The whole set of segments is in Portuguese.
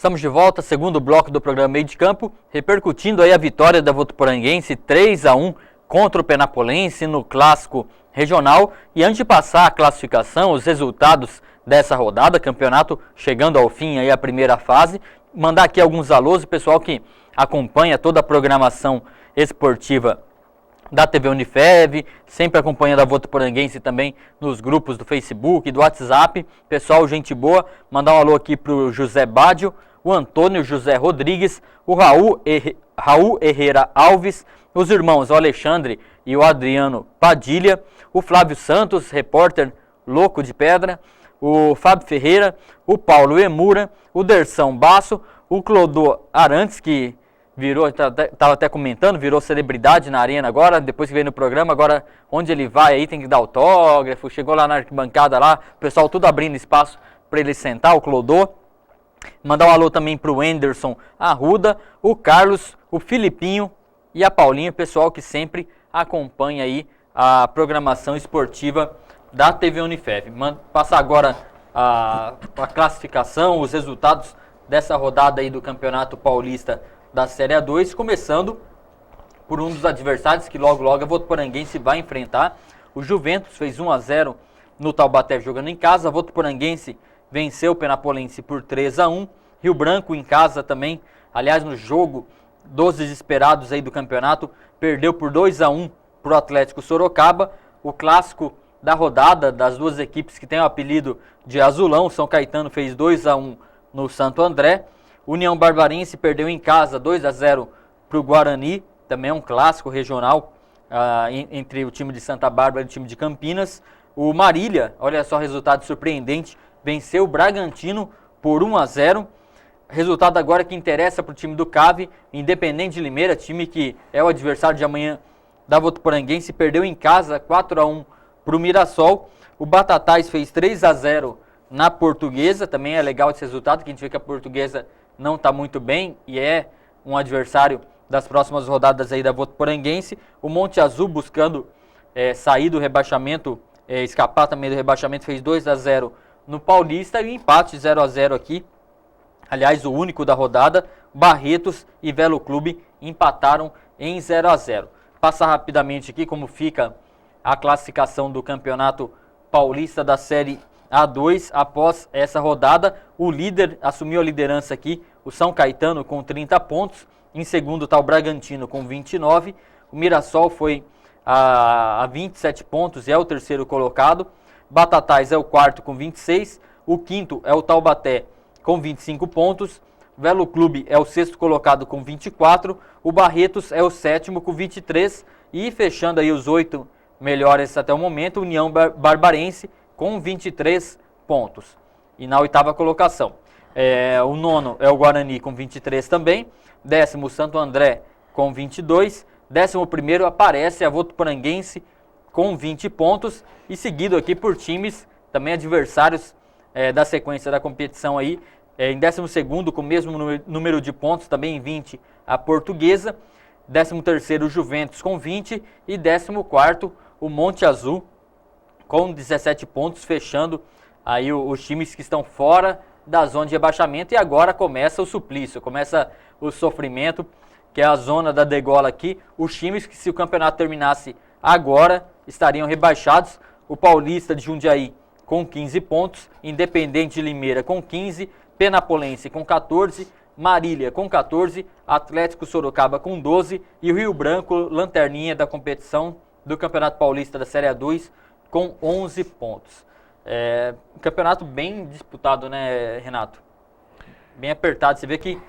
Estamos de volta, segundo bloco do programa Meio de Campo, repercutindo aí a vitória da Votuporanguense 3-1 contra o Penapolense no clássico regional. E antes de passar a classificação, os resultados dessa rodada, campeonato chegando ao fim aí a primeira fase, mandar aqui alguns alôs, o pessoal que acompanha toda a programação esportiva da TV Unifev, sempre acompanhando a Votuporanguense também nos grupos do Facebook, do WhatsApp. Pessoal, gente boa, mandar um alô aqui pro José Bádio, o Antônio José Rodrigues, o Raul Herrera Alves, os irmãos o Alexandre e o Adriano Padilha, o Flávio Santos, repórter louco de pedra, o Fábio Ferreira, o Paulo Emura, o Derção Basso, o Clodô Arantes, que virou, estava até comentando, virou celebridade na arena agora, depois que veio no programa, agora onde ele vai aí tem que dar autógrafo, chegou lá na arquibancada lá, o pessoal tudo abrindo espaço para ele sentar, o Clodô. Mandar um alô também para o Anderson Arruda, o Carlos, o Filipinho e a Paulinha, pessoal que sempre acompanha aí a programação esportiva da TV Unifev. Passar agora a classificação, os resultados dessa rodada aí do Campeonato Paulista da Série A2, começando por um dos adversários que logo a Votuporanguense vai enfrentar. O Juventus fez 1-0 no Taubaté jogando em casa, a Votuporanguense venceu o Penapolense por 3-1, Rio Branco em casa também, aliás no jogo dos desesperados aí do campeonato, perdeu por 2-1 para o Atlético Sorocaba. O clássico da rodada das duas equipes que tem o apelido de Azulão, São Caetano fez 2-1 no Santo André, União Barbarense perdeu em casa 2-0 para o Guarani, também é um clássico regional entre o time de Santa Bárbara e o time de Campinas. O Marília, olha só, resultado surpreendente, venceu o Bragantino por 1-0. Resultado agora que interessa para o time do CAV, Independente de Limeira, time que é o adversário de amanhã da Votuporanguense, perdeu em casa 4-1 para o Mirassol. O Batatais fez 3-0 na Portuguesa, também é legal esse resultado, que a gente vê que a Portuguesa não está muito bem e é um adversário das próximas rodadas aí da Votuporanguense. O Monte Azul buscando sair do rebaixamento, escapar também do rebaixamento, fez 2-0 no Paulista e o empate 0-0 aqui, aliás o único da rodada. Barretos e Velo Clube empataram em 0-0. Passar rapidamente aqui como fica a classificação do Campeonato Paulista da Série A2 após essa rodada. O líder assumiu a liderança aqui, o São Caetano com 30 pontos, em segundo está o Bragantino com 29, o Mirassol foi a 27 pontos e é o terceiro colocado. Batatais é o quarto com 26, o quinto é o Taubaté com 25 pontos, Velo Clube é o sexto colocado com 24, o Barretos é o sétimo com 23 e fechando aí os 8 melhores até o momento, União Barbarense com 23 pontos. E na oitava colocação, o nono é o Guarani com 23 também, décimo Santo André com 22, décimo primeiro aparece a Votuporanguense com 20 pontos e seguido aqui por times também adversários da sequência da competição aí. Em 12º com o mesmo número de pontos, também em 20 a Portuguesa, 13º o Juventus com 20 e 14º o Monte Azul com 17 pontos, fechando aí os times que estão fora da zona de rebaixamento. E agora começa o suplício, começa o sofrimento, que é a zona da degola aqui. Os times que, se o campeonato terminasse agora, estariam rebaixados. O Paulista de Jundiaí com 15 pontos, Independente de Limeira com 15, Penapolense com 14, Marília com 14, Atlético Sorocaba com 12 e o Rio Branco, lanterninha da competição do Campeonato Paulista da Série A2 com 11 pontos. Um campeonato bem disputado, né, Renato? Bem apertado. Você vê que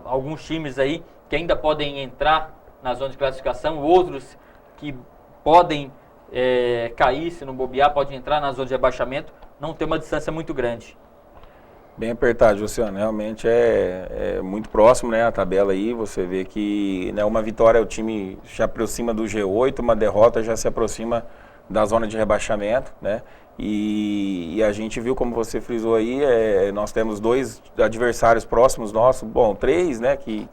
alguns times aí que ainda podem entrar na zona de classificação, outros que podem cair, se não bobear, podem entrar na zona de rebaixamento, não tem uma distância muito grande. Bem apertado, Luciano. Realmente é muito próximo, né, a tabela aí. Você vê que, né, uma vitória o time se aproxima do G8, uma derrota já se aproxima da zona de rebaixamento, né? E a gente viu, como você frisou aí, nós temos 2 adversários próximos nossos, bom, 3, né, que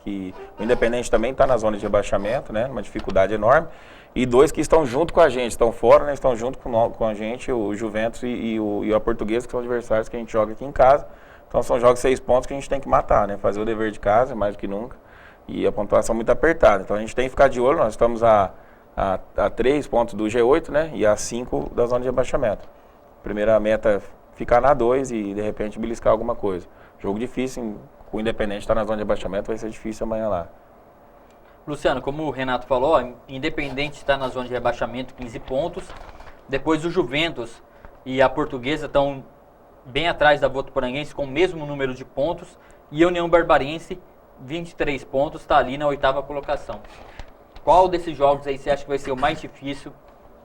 o Independente também está na zona de rebaixamento, né, uma dificuldade enorme, e 2 que estão junto com a gente, estão fora, né, estão junto com a gente, o Juventus e a Portuguesa, que são adversários que a gente joga aqui em casa, Então são jogos de 6 pontos que a gente tem que matar, né? Fazer o dever de casa, mais do que nunca. E a pontuação muito apertada. Então a gente tem que ficar de olho, nós estamos a 3 pontos do G8, né? E a 5 da zona de rebaixamento. Primeira meta é ficar na 2 e de repente beliscar alguma coisa. Jogo difícil, com o Independente estar na zona de rebaixamento, vai ser difícil amanhã lá. Luciano, como o Renato falou, ó, Independente está na zona de rebaixamento, 15 pontos. Depois o Juventus e a Portuguesa estão bem atrás da Votuporanguense com o mesmo número de pontos. E a União Barbariense, 23 pontos, está ali na 8ª colocação. Qual desses jogos aí você acha que vai ser o mais difícil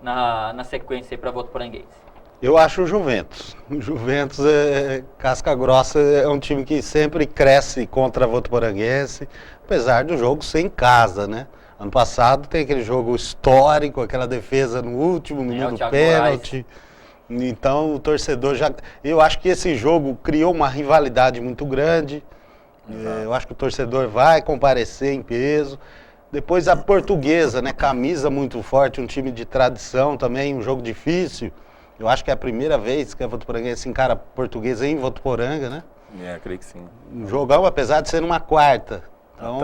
na sequência para a Votuporanguense? Eu acho o Juventus. O Juventus é casca grossa, é um time que sempre cresce contra a Votuporanguense, apesar do jogo ser em casa, né? Ano passado tem aquele jogo histórico, aquela defesa no último minuto do pênalti. Então o torcedor já... Eu acho que esse jogo criou uma rivalidade muito grande. Eu acho que o torcedor vai comparecer em peso. Depois a Portuguesa, né? Camisa muito forte, um time de tradição também, um jogo difícil. Eu acho que é a primeira vez que a Votuporanguense encara a Portuguesa em Votuporanga, né? Creio que sim. Um jogão, apesar de ser numa quarta. Então,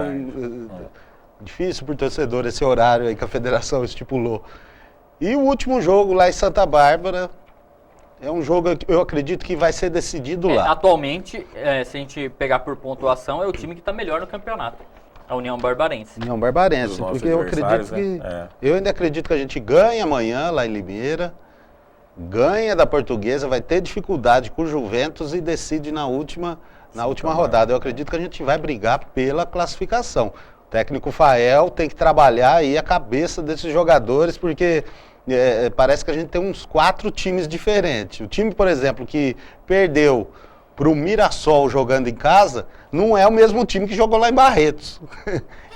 difícil para o torcedor esse horário aí que a federação estipulou. E o último jogo lá em Santa Bárbara é um jogo que eu acredito que vai ser decidido lá. Atualmente, se a gente pegar por pontuação, é o time que está melhor no campeonato. A União Barbarense. União Barbarense, porque eu acredito que... Né? Eu ainda acredito que a gente ganha amanhã lá em Limeira. Ganha da Portuguesa, vai ter dificuldade com o Juventus e decide na última rodada. Eu acredito que a gente vai brigar pela classificação. O técnico Fael tem que trabalhar aí a cabeça desses jogadores, porque parece que a gente tem uns 4 times diferentes. O time, por exemplo, que perdeu para o Mirassol jogando em casa, não é o mesmo time que jogou lá em Barretos.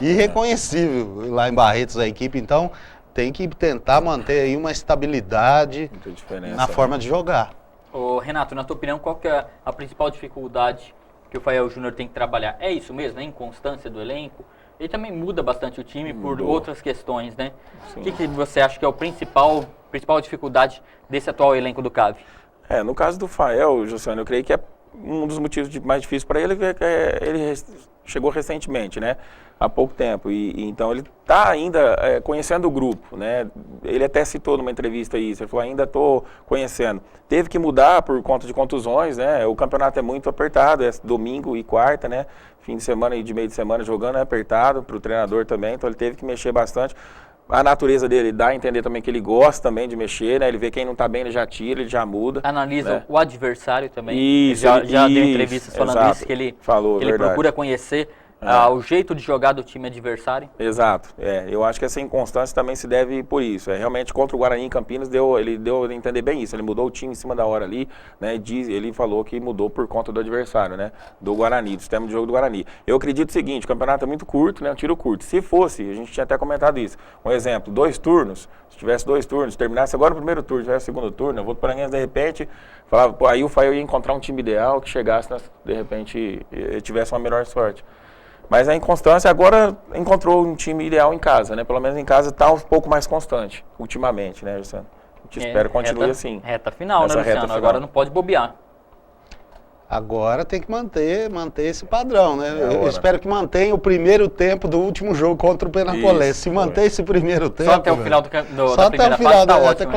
Irreconhecível lá em Barretos a equipe, então... Tem que tentar manter aí uma estabilidade na forma de jogar. Ô, Renato, na tua opinião, qual que é a principal dificuldade que o Fael Júnior tem que trabalhar? É isso mesmo, a inconstância do elenco? Ele também muda bastante o time por outras questões, né? Sim. O que você acha que é a principal dificuldade desse atual elenco do CAV? No caso do Fael, Jussiano, eu creio que é um dos motivos mais difíceis para ele é que ele chegou recentemente, né? Há pouco tempo, e então ele está ainda conhecendo o grupo, né? Ele até citou numa entrevista isso, ele falou, ainda estou conhecendo. Teve que mudar por conta de contusões, né? O campeonato é muito apertado, é domingo e quarta, né? Fim de semana e de meio de semana jogando é apertado para o treinador também, então ele teve que mexer bastante. A natureza dele dá a entender também que ele gosta também de mexer, né? Ele vê quem não está bem, ele já tira, ele já muda. Analisa, né? O adversário também. Isso, ele já deu entrevistas falando isso, que ele procura conhecer o jeito de jogar do time adversário. Exato. Eu acho que essa inconstância também se deve por isso. Realmente contra o Guarani em Campinas, ele deu a entender bem isso. Ele mudou o time em cima da hora ali, né? Ele falou que mudou por conta do adversário, né? Do Guarani, do sistema de jogo do Guarani. Eu acredito o seguinte, o campeonato é muito curto, né? Um tiro curto. Se fosse, a gente tinha até comentado isso. Um exemplo, 2 turnos, se tivesse 2 turnos, terminasse agora o primeiro turno, tivesse o segundo turno, eu vou para de repente, falava, pô, aí o Fael ia encontrar um time ideal que chegasse, de repente, tivesse uma melhor sorte. Mas a inconstância agora encontrou um time ideal em casa, né? Pelo menos em casa está um pouco mais constante, ultimamente, né, Luciano? A gente espera que continue assim. Reta final, né, Luciano? Agora não pode bobear. Agora tem que manter esse padrão, né? Eu espero que mantenha o primeiro tempo do último jogo contra o Penapolense. Se manter esse primeiro tempo... Só até o final da primeira fase tá ótimo.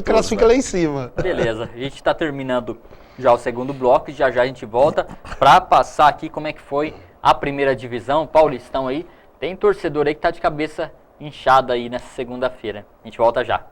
Classifica lá em cima. Beleza, a gente está terminando já o segundo bloco e já a gente volta para passar aqui como é que foi a primeira divisão, Paulistão aí. Tem torcedor aí que tá de cabeça inchada aí nessa segunda-feira. A gente volta já.